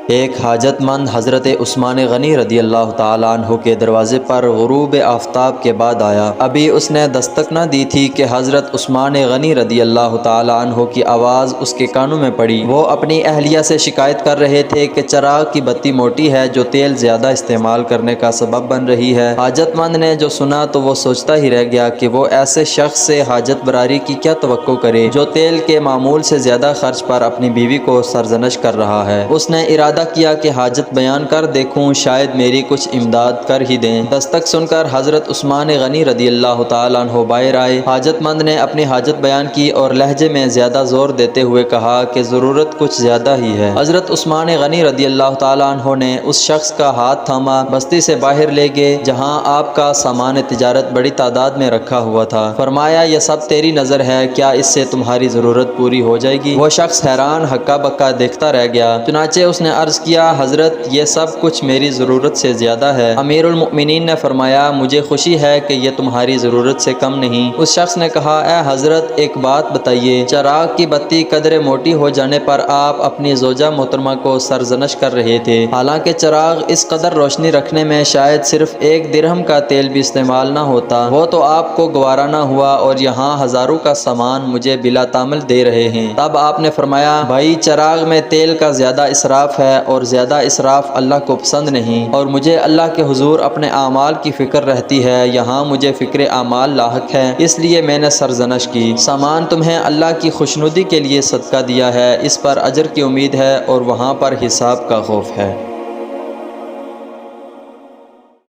ایک حاجت مند حضرت عثمان غنی رضی اللہ تعالیٰ عنہ کے دروازے پر غروب آفتاب کے بعد آیا۔ ابھی اس نے دستک نہ دی تھی کہ حضرت عثمان غنی رضی اللہ تعالیٰ عنہ کی آواز اس کے کانوں میں پڑی۔ وہ اپنی اہلیہ سے شکایت کر رہے تھے کہ چراغ کی بتی موٹی ہے جو تیل زیادہ استعمال کرنے کا سبب بن رہی ہے۔ حاجت مند نے جو سنا تو وہ سوچتا ہی رہ گیا کہ وہ ایسے شخص سے حاجت براری کی کیا توقع کرے جو تیل کے معمول سے زیادہ خرچ پر اپنی بیوی کو سرزنش کر رہا ہے۔ اس نے ارادہ کیا کہ حاجت بیان کر دیکھوں، شاید میری کچھ امداد کر ہی دیں۔ دستک سن کر حضرت عثمان غنی رضی اللہ تعالیٰ عنہ باہر آئے۔ حاجت مند نے اپنی حاجت بیان کی اور لہجے میں زیادہ زور دیتے ہوئے کہا کہ ضرورت کچھ زیادہ ہی ہے۔ حضرت عثمان غنی رضی اللہ تعالیٰ عنہ نے اس شخص کا ہاتھ تھاما، بستی سے باہر لے گئے جہاں آپ کا سامان تجارت بڑی تعداد میں رکھا ہوا تھا۔ فرمایا یہ سب تیری نظر ہے، کیا اس سے تمہاری ضرورت پوری ہو جائے گی؟ وہ شخص حیران ہکا بکا دیکھتا رہ گیا۔ چنانچہ اس نے عرض کیا حضرت یہ سب کچھ میری ضرورت سے زیادہ ہے۔ امیر المؤمنین نے فرمایا مجھے خوشی ہے کہ یہ تمہاری ضرورت سے کم نہیں۔ اس شخص نے کہا اے حضرت ایک بات بتائیے، چراغ کی بتی قدرے موٹی ہو جانے پر آپ اپنی زوجہ محترمہ کو سرزنش کر رہے تھے، حالانکہ چراغ اس قدر روشنی رکھنے میں شاید صرف 1 درہم کا تیل بھی استعمال نہ ہوتا، وہ تو آپ کو گوارا نہ ہوا اور یہاں ہزاروں کا سامان مجھے بلا تعمل دے رہے ہیں۔ تب آپ نے فرمایا بھائی چراغ میں تیل کا زیادہ اسراف ہے اور زیادہ اسراف اللہ کو پسند نہیں، اور مجھے اللہ کے حضور اپنے اعمال کی فکر رہتی ہے، یہاں مجھے فکر اعمال لاحق ہے، اس لیے میں نے سرزنش کی۔ سامان تمہیں اللہ کی خوشنودی کے لیے صدقہ دیا ہے، اس پر اجر کی امید ہے اور وہاں پر حساب کا خوف ہے۔